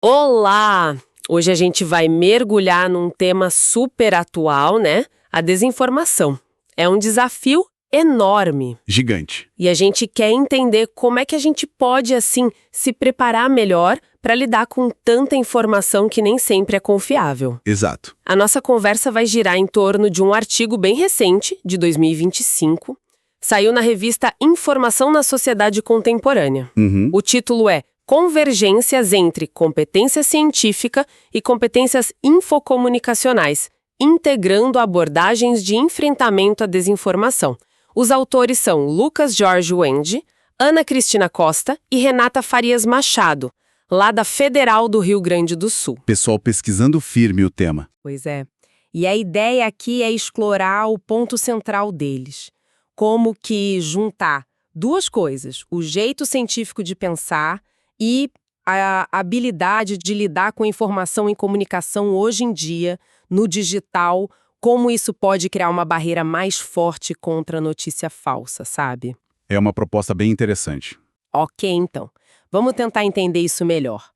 Olá! Hoje a gente vai mergulhar num tema super atual, né? A desinformação. É um desafio enorme. Gigante. E a gente quer entender como é que a gente pode, assim, se preparar melhor para lidar com tanta informação que nem sempre é confiável. Exato. A nossa conversa vai girar em torno de um artigo bem recente, de 2025. Saiu na revista Informação na Sociedade Contemporânea. O título é Convergências entre competência científica e competências infocomunicacionais, integrando abordagens de enfrentamento à desinformação. Os autores são Lucas Jorge Wende, Ana Cristina Costa e Renata Farias Machado, lá da Federal do Rio Grande do Sul. Pessoal pesquisando firme o tema. Pois é. E a ideia aqui é explorar o ponto central deles. Como que juntar duas coisas, o jeito científico de pensar e a habilidade de lidar com informação e comunicação hoje em dia, no digital, como isso pode criar uma barreira mais forte contra a notícia falsa, sabe? É uma proposta bem interessante. Ok, então. Vamos tentar entender isso melhor.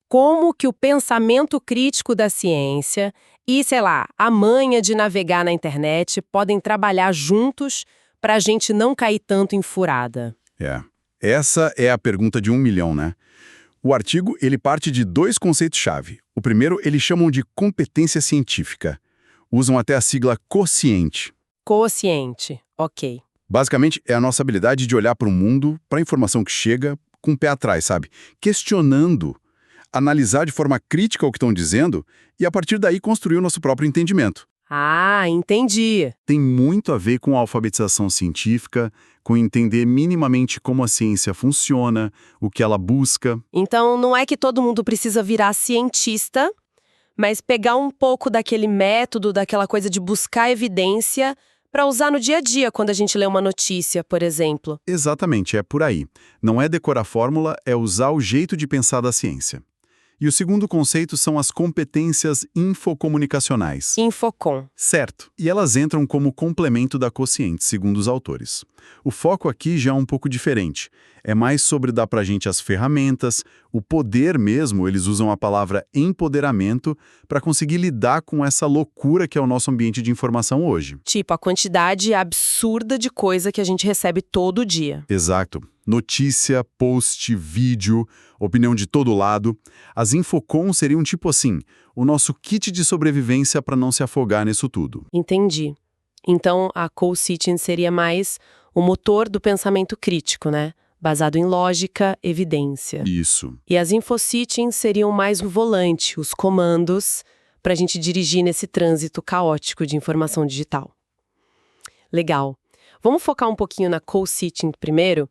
Como que o pensamento crítico da ciência e, sei lá, a manha de navegar na internet podem trabalhar juntos para a gente não cair tanto em furada? Essa é a pergunta de 1 milhão, né? O artigo, ele parte de 2 conceitos-chave. O primeiro, eles chamam de competência científica. Usam até a sigla quociente. Quociente, ok. Basicamente, é a nossa habilidade de olhar para o mundo, para a informação que chega, com o pé atrás, sabe? Questionando, analisar de forma crítica o que estão dizendo e, a partir daí, construir o nosso próprio entendimento. Ah, entendi. Tem muito a ver com a alfabetização científica, com entender minimamente como a ciência funciona, o que ela busca. Então, não é que todo mundo precisa virar cientista, mas pegar um pouco daquele método, daquela coisa de buscar evidência para usar no dia a dia, quando a gente lê uma notícia, por exemplo. Exatamente, é por aí. Não é decorar fórmula, é usar o jeito de pensar da ciência. E o segundo conceito são as competências infocomunicacionais. Infocom. Certo. E elas entram como complemento da quociente, segundo os autores. O foco aqui já é um pouco diferente. É mais sobre dar pra gente as ferramentas, o poder mesmo, eles usam a palavra empoderamento para conseguir lidar com essa loucura que é o nosso ambiente de informação hoje. Tipo, a quantidade absurda de coisa que a gente recebe todo dia. Exato. Notícia, post, vídeo, opinião de todo lado. As infocom seriam tipo assim, o nosso kit de sobrevivência para não se afogar nisso tudo. Entendi. Então, a co-sitting seria mais o motor do pensamento crítico, né? Baseado em lógica, evidência. Isso. E as infosittings seriam mais o volante, os comandos, para a gente dirigir nesse trânsito caótico de informação digital. Legal. Vamos focar um pouquinho na co-sitting primeiro?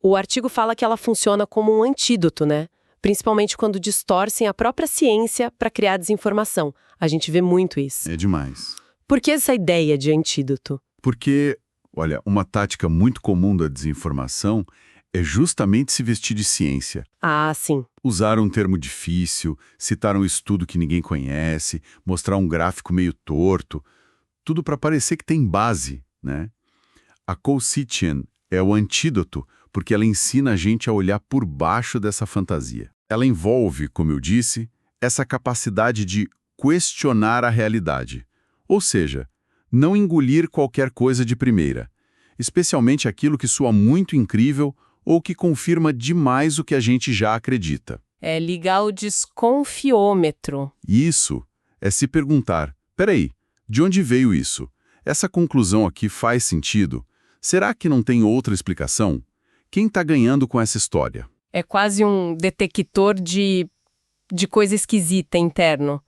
O artigo fala que ela funciona como um antídoto, né? Principalmente quando distorcem a própria ciência para criar desinformação. A gente vê muito isso. É demais. Por que essa ideia de antídoto? Porque, olha, uma tática muito comum da desinformação é justamente se vestir de ciência. Ah, sim. Usar um termo difícil, citar um estudo que ninguém conhece, mostrar um gráfico meio torto, tudo para parecer que tem base, né? A co-sitting é o antídoto porque ela ensina a gente a olhar por baixo dessa fantasia. Ela envolve, como eu disse, essa capacidade de questionar a realidade. Ou seja, não engolir qualquer coisa de primeira, especialmente aquilo que soa muito incrível ou que confirma demais o que a gente já acredita. É ligar o desconfiômetro. Isso é se perguntar, peraí, de onde veio isso? Essa conclusão aqui faz sentido? Será que não tem outra explicação? Quem está ganhando com essa história? É quase um detector de coisa esquisita interno.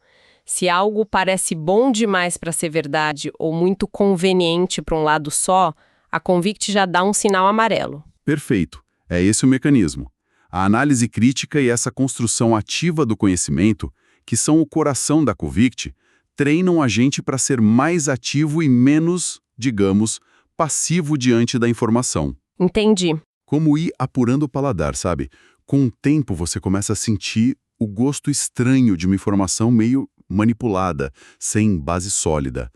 Se algo parece bom demais para ser verdade ou muito conveniente para um lado só, a Convict já dá um sinal amarelo. Perfeito. É esse o mecanismo. A análise crítica e essa construção ativa do conhecimento, que são o coração da Convict, treinam a gente para ser mais ativo e menos, digamos, passivo diante da informação. Entendi. Como ir apurando o paladar, sabe? Com o tempo você começa a sentir o gosto estranho de uma informação meio manipulada, sem base sólida.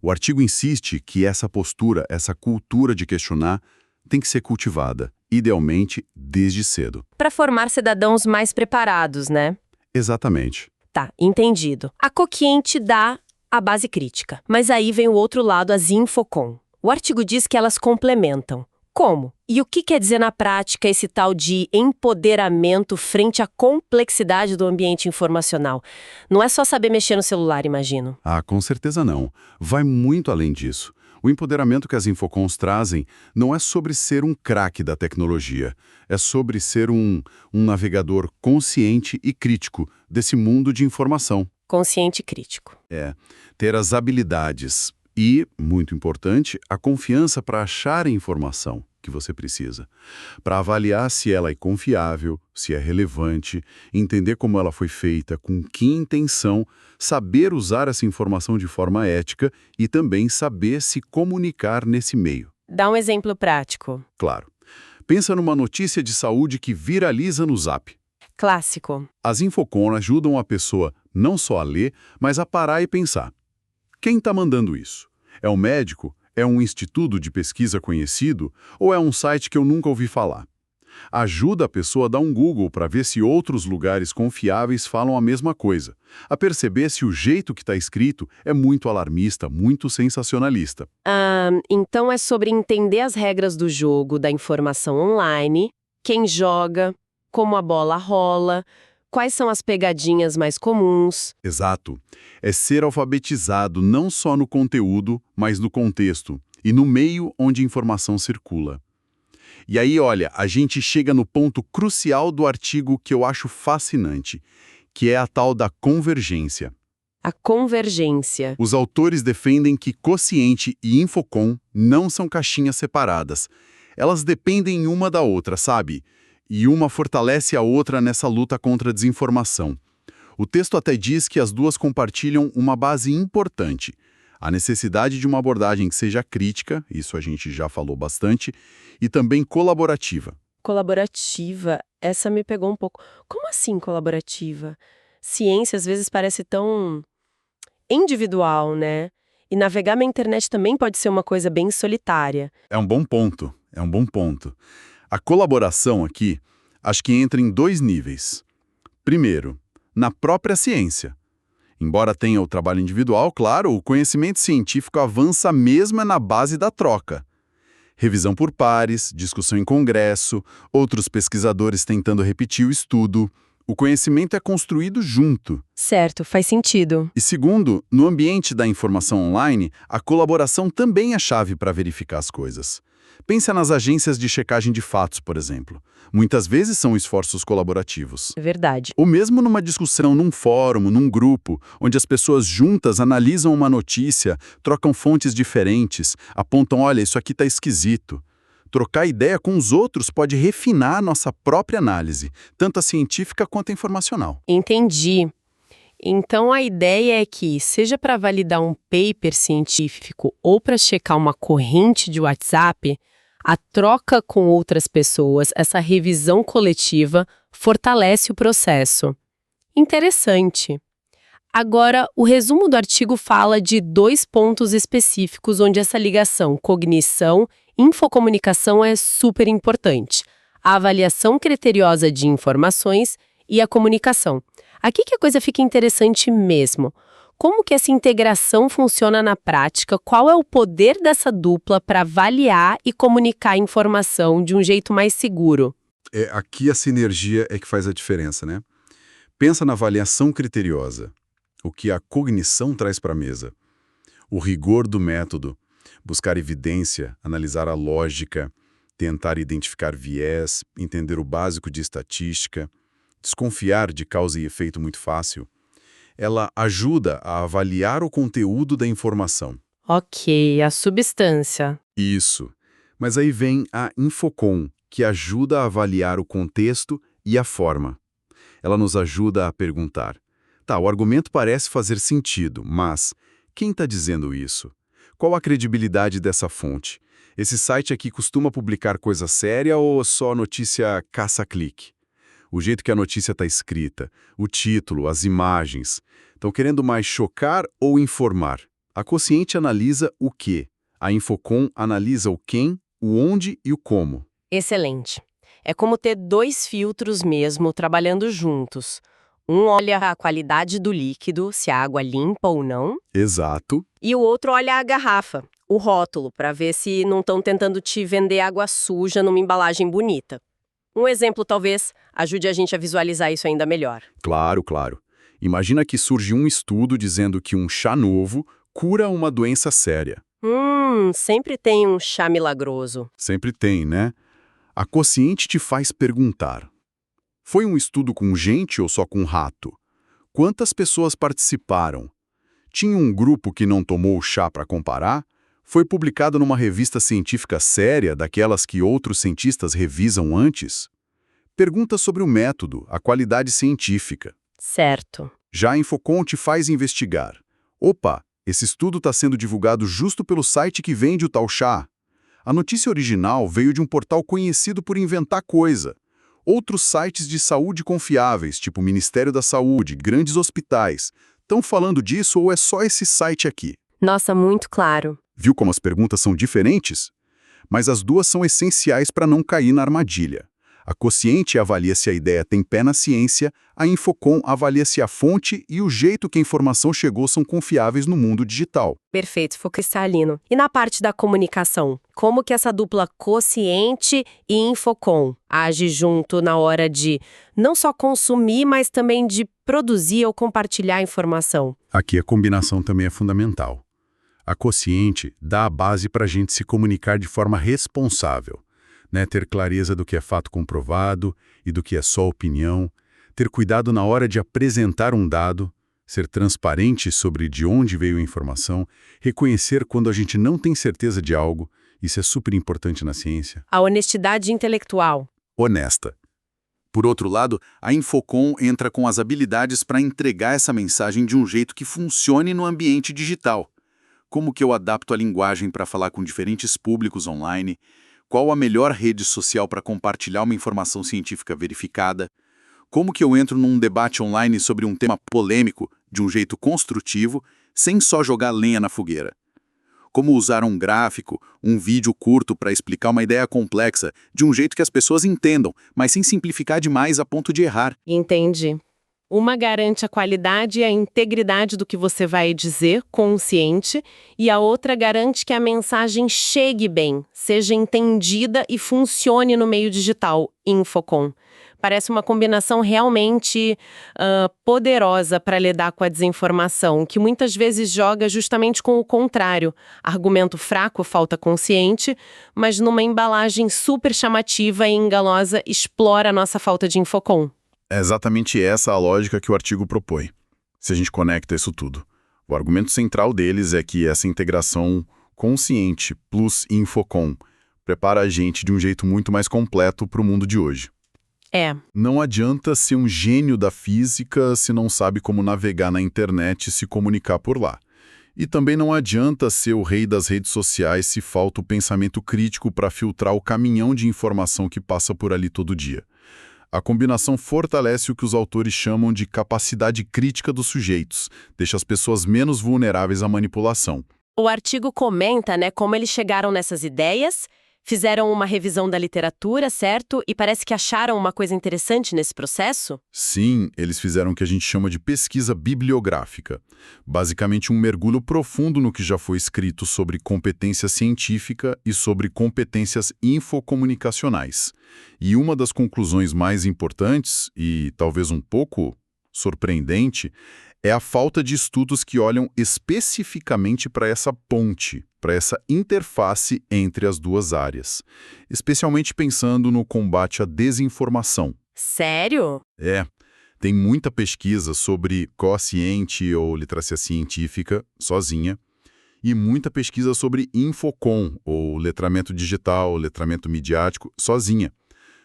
O artigo insiste que essa postura, essa cultura de questionar, tem que ser cultivada, idealmente desde cedo. Para formar cidadãos mais preparados, né? Exatamente. Tá, entendido. A Quociente dá a base crítica, mas aí vem o outro lado, as Infocom. O artigo diz que elas complementam. Como? E o que quer dizer na prática esse tal de empoderamento frente à complexidade do ambiente informacional? Não é só saber mexer no celular, imagino. Ah, com certeza não. Vai muito além disso. O empoderamento que as Infocons trazem não é sobre ser um craque da tecnologia. É sobre ser um navegador consciente e crítico desse mundo de informação. Consciente e crítico. Ter as habilidades e, muito importante, a confiança para achar a informação que você precisa, para avaliar se ela é confiável, se é relevante, entender como ela foi feita, com que intenção, saber usar essa informação de forma ética e também saber se comunicar nesse meio. Dá um exemplo prático. Claro. Pensa numa notícia de saúde que viraliza no Zap. Clássico. As Infocom ajudam a pessoa não só a ler, mas a parar e pensar. Quem está mandando isso? É um médico? É um instituto de pesquisa conhecido? Ou é um site que eu nunca ouvi falar? Ajuda a pessoa a dar um Google para ver se outros lugares confiáveis falam a mesma coisa, a perceber se o jeito que está escrito é muito alarmista, muito sensacionalista. Então é sobre entender as regras do jogo, da informação online, quem joga, como a bola rola, quais são as pegadinhas mais comuns. Exato. É ser alfabetizado não só no conteúdo, mas no contexto e no meio onde a informação circula. E aí, olha, a gente chega no ponto crucial do artigo que eu acho fascinante, que é a tal da convergência. A convergência. Os autores defendem que Quociente e Infocom não são caixinhas separadas. Elas dependem uma da outra, sabe? E uma fortalece a outra nessa luta contra a desinformação. O texto até diz que as duas compartilham uma base importante: a necessidade de uma abordagem que seja crítica, isso a gente já falou bastante, e também colaborativa. Colaborativa, essa me pegou um pouco. Como assim colaborativa? Ciência às vezes parece tão individual, né? E navegar na internet também pode ser uma coisa bem solitária. É um bom ponto, é um bom ponto. A colaboração aqui, acho que entra em 2 níveis. Primeiro, na própria ciência. Embora tenha o trabalho individual, claro, o conhecimento científico avança mesmo na base da troca. Revisão por pares, discussão em congresso, outros pesquisadores tentando repetir o estudo. O conhecimento é construído junto. Certo, faz sentido. E segundo, no ambiente da informação online, a colaboração também é chave para verificar as coisas. Pensa nas agências de checagem de fatos, por exemplo. Muitas vezes são esforços colaborativos. É verdade. Ou mesmo numa discussão num fórum, num grupo, onde as pessoas juntas analisam uma notícia, trocam fontes diferentes, apontam, olha, isso aqui está esquisito. Trocar ideia com os outros pode refinar a nossa própria análise, tanto a científica quanto a informacional. Entendi. Então a ideia é que, seja para validar um paper científico ou para checar uma corrente de WhatsApp, a troca com outras pessoas, essa revisão coletiva, fortalece o processo. Interessante. Agora, o resumo do artigo fala de 2 pontos específicos onde essa ligação cognição-infocomunicação é super importante: a avaliação criteriosa de informações e a comunicação. Aqui que a coisa fica interessante mesmo. Como que essa integração funciona na prática? Qual é o poder dessa dupla para avaliar e comunicar a informação de um jeito mais seguro? Aqui a sinergia é que faz a diferença, né? Pensa na avaliação criteriosa, o que a cognição traz para a mesa. O rigor do método, buscar evidência, analisar a lógica, tentar identificar viés, entender o básico de estatística, desconfiar de causa e efeito muito fácil. Ela ajuda a avaliar o conteúdo da informação. Ok, a substância. Isso. Mas aí vem a Infocom, que ajuda a avaliar o contexto e a forma. Ela nos ajuda a perguntar: tá, o argumento parece fazer sentido, mas quem está dizendo isso? Qual a credibilidade dessa fonte? Esse site aqui costuma publicar coisa séria ou só notícia caça-clique? O jeito que a notícia está escrita, o título, as imagens. Estão querendo mais chocar ou informar? A Quociente analisa o quê? A Infocom analisa o quem, o onde e o como. Excelente. É como ter 2 filtros mesmo trabalhando juntos. Um olha a qualidade do líquido, se a água é limpa ou não, Exato. e o outro olha a garrafa, o rótulo, para ver se não estão tentando te vender água suja numa embalagem bonita. Um exemplo, talvez, ajude a gente a visualizar isso ainda melhor. Claro, claro. Imagina que surge um estudo dizendo que um chá novo cura uma doença séria. Sempre tem um chá milagroso. Sempre tem, né? A Quociente te faz perguntar: foi um estudo com gente ou só com rato? Quantas pessoas participaram? Tinha um grupo que não tomou o chá para comparar? Foi publicado numa revista científica séria, daquelas que outros cientistas revisam antes? Pergunta sobre o método, a qualidade científica. Certo. Já a Infocom te faz investigar. Opa, esse estudo está sendo divulgado justo pelo site que vende o tal chá. A notícia original veio de um portal conhecido por inventar coisa. Outros sites de saúde confiáveis, tipo Ministério da Saúde, grandes hospitais, estão falando disso ou é só esse site aqui? Nossa, muito claro. Viu como as perguntas são diferentes? Mas as duas são essenciais para não cair na armadilha. A Quociente avalia se a ideia tem pé na ciência, a Infocom avalia se a fonte e o jeito que a informação chegou são confiáveis no mundo digital. Perfeito, ficou cristalino. E na parte da comunicação, como que essa dupla Quociente e Infocom age junto na hora de não só consumir, mas também de produzir ou compartilhar a informação? Aqui a combinação também é fundamental. A Quociente dá a base para a gente se comunicar de forma responsável. Ter clareza do que é fato comprovado e do que é só opinião, ter cuidado na hora de apresentar um dado, ser transparente sobre de onde veio a informação, reconhecer quando a gente não tem certeza de algo, isso é super importante na ciência. A honestidade intelectual. Honesta. Por outro lado, a Infocom entra com as habilidades para entregar essa mensagem de um jeito que funcione no ambiente digital. Como que eu adapto a linguagem para falar com diferentes públicos online? Qual a melhor rede social para compartilhar uma informação científica verificada? Como que eu entro num debate online sobre um tema polêmico de um jeito construtivo, sem só jogar lenha na fogueira? Como usar um gráfico, um vídeo curto para explicar uma ideia complexa de um jeito que as pessoas entendam, mas sem simplificar demais a ponto de errar? Entendi. Uma garante a qualidade e a integridade do que você vai dizer, consciente, e a outra garante que a mensagem chegue bem, seja entendida e funcione no meio digital, Infocom. Parece uma combinação realmente poderosa para lidar com a desinformação, que muitas vezes joga justamente com o contrário. Argumento fraco, falta consciente, mas numa embalagem super chamativa e enganosa explora a nossa falta de Infocom. É exatamente essa a lógica que o artigo propõe, se a gente conecta isso tudo. O argumento central deles é que essa integração consciente plus Infocom prepara a gente de um jeito muito mais completo para o mundo de hoje. Não adianta ser um gênio da física se não sabe como navegar na internet e se comunicar por lá. E também não adianta ser o rei das redes sociais se falta o pensamento crítico para filtrar o caminhão de informação que passa por ali todo dia. A combinação fortalece o que os autores chamam de capacidade crítica dos sujeitos, deixa as pessoas menos vulneráveis à manipulação. O artigo comenta, como eles chegaram nessas ideias, fizeram uma revisão da literatura, certo? E parece que acharam uma coisa interessante nesse processo? Sim, eles fizeram o que a gente chama de pesquisa bibliográfica. Basicamente um mergulho profundo no que já foi escrito sobre competência científica e sobre competências infocomunicacionais. E uma das conclusões mais importantes, e talvez um pouco surpreendente, é a falta de estudos que olham especificamente para essa ponte, para essa interface entre as duas áreas, especialmente pensando no combate à desinformação. Sério? Tem muita pesquisa sobre Quociente ou literacia científica, sozinha, e muita pesquisa sobre Infocom, ou letramento digital, letramento midiático, sozinha.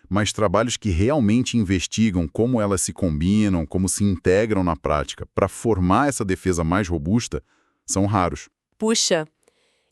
Mas trabalhos que realmente investigam como elas se combinam, como se integram na prática, para formar essa defesa mais robusta, são raros. Puxa,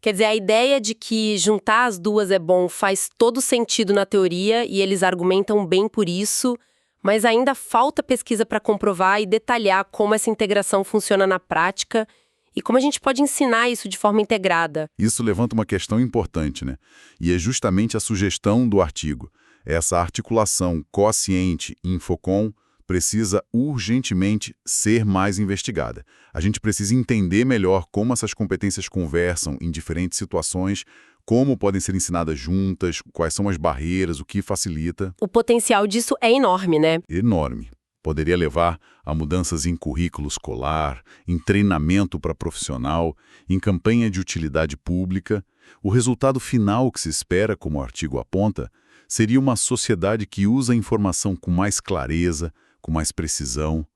quer dizer, a ideia de que juntar as duas é bom faz todo sentido na teoria e eles argumentam bem por isso, mas ainda falta pesquisa para comprovar e detalhar como essa integração funciona na prática e como a gente pode ensinar isso de forma integrada. Isso levanta uma questão importante, né? E é justamente a sugestão do artigo. Essa articulação Quociente-Infocom precisa urgentemente ser mais investigada. A gente precisa entender melhor como essas competências conversam em diferentes situações, como podem ser ensinadas juntas, quais são as barreiras, o que facilita. O potencial disso é enorme, né? Enorme. Poderia levar a mudanças em currículo escolar, em treinamento para profissional, em campanha de utilidade pública. O resultado final que se espera, como o artigo aponta, seria uma sociedade que usa a informação com mais clareza, com mais precisão,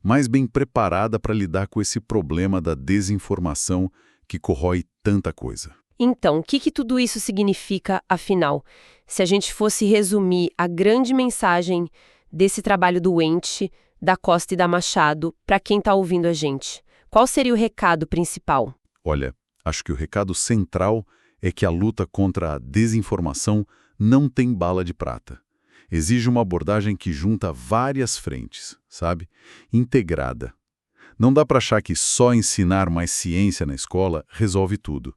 mais bem preparada para lidar com esse problema da desinformação que corrói tanta coisa. Então, o que tudo isso significa, afinal? Se a gente fosse resumir a grande mensagem desse trabalho do Wente, da Costa e da Machado, para quem está ouvindo a gente, qual seria o recado principal? Olha, acho que o recado central é que a luta contra a desinformação não tem bala de prata. Exige uma abordagem que junta várias frentes, sabe? Integrada. Não dá para achar que só ensinar mais ciência na escola resolve tudo.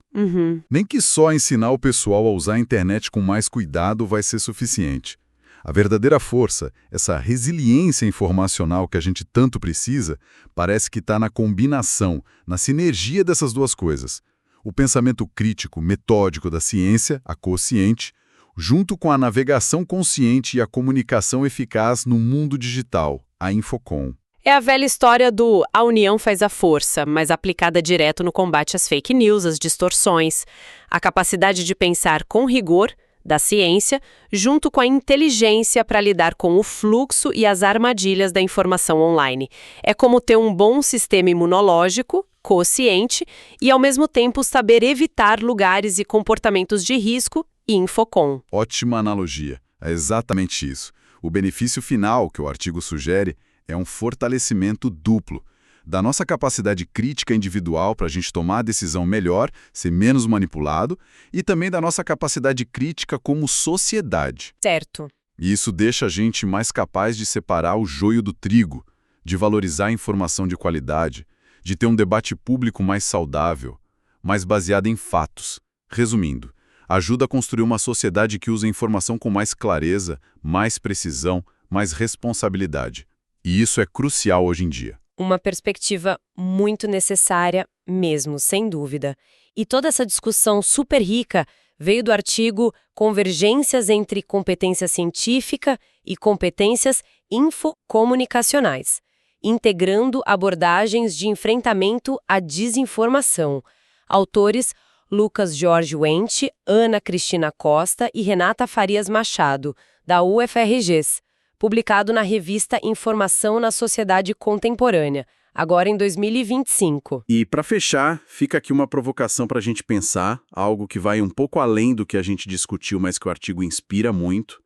Nem que só ensinar o pessoal a usar a internet com mais cuidado vai ser suficiente. A verdadeira força, essa resiliência informacional que a gente tanto precisa, parece que está na combinação, na sinergia dessas duas coisas. O pensamento crítico, metódico da ciência, a consciente, junto com a navegação consciente e a comunicação eficaz no mundo digital, a Infocom. É a velha história do a união faz a força, mas aplicada direto no combate às fake news, às distorções, a capacidade de pensar com rigor da ciência, junto com a inteligência para lidar com o fluxo e as armadilhas da informação online. É como ter um bom sistema imunológico, consciente, e ao mesmo tempo saber evitar lugares e comportamentos de risco e Infocom. Ótima analogia. É exatamente isso. O benefício final que o artigo sugere é um fortalecimento duplo da nossa capacidade crítica individual para a gente tomar a decisão melhor, ser menos manipulado, e também da nossa capacidade crítica como sociedade. Certo. E isso deixa a gente mais capaz de separar o joio do trigo, de valorizar a informação de qualidade, de ter um debate público mais saudável, mais baseado em fatos. Resumindo, ajuda a construir uma sociedade que usa a informação com mais clareza, mais precisão, mais responsabilidade. E isso é crucial hoje em dia. Uma perspectiva muito necessária mesmo, sem dúvida. E toda essa discussão super rica veio do artigo Convergências entre competência científica e competências infocomunicacionais, integrando abordagens de enfrentamento à desinformação. Autores Lucas Jorge Wente, Ana Cristina Costa e Renata Farias Machado, da UFRGS. Publicado na revista Informação na Sociedade Contemporânea, agora em 2025. E, para fechar, fica aqui uma provocação para a gente pensar, algo que vai um pouco além do que a gente discutiu, mas que o artigo inspira muito.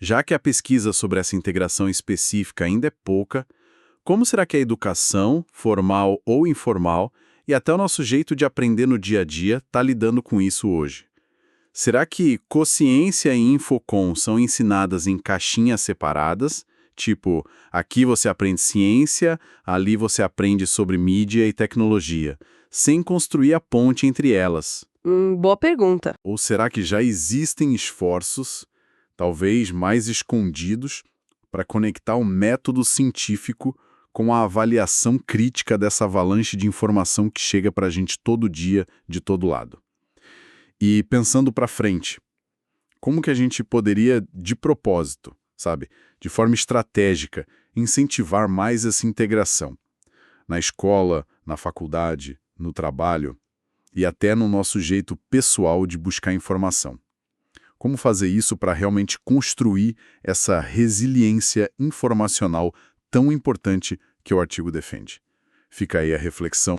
Já que a pesquisa sobre essa integração específica ainda é pouca, como será que a educação, formal ou informal, e até o nosso jeito de aprender no dia a dia está lidando com isso hoje? Será que consciência e Infocom são ensinadas em caixinhas separadas? Tipo, aqui você aprende ciência, ali você aprende sobre mídia e tecnologia, sem construir a ponte entre elas. Boa pergunta. Ou será que já existem esforços, talvez mais escondidos, para conectar o método científico com a avaliação crítica dessa avalanche de informação que chega para a gente todo dia, de todo lado? E pensando para frente, como que a gente poderia, de propósito, sabe, de forma estratégica, incentivar mais essa integração? Na escola, na faculdade, no trabalho e até no nosso jeito pessoal de buscar informação. Como fazer isso para realmente construir essa resiliência informacional tão importante que o artigo defende? Fica aí a reflexão.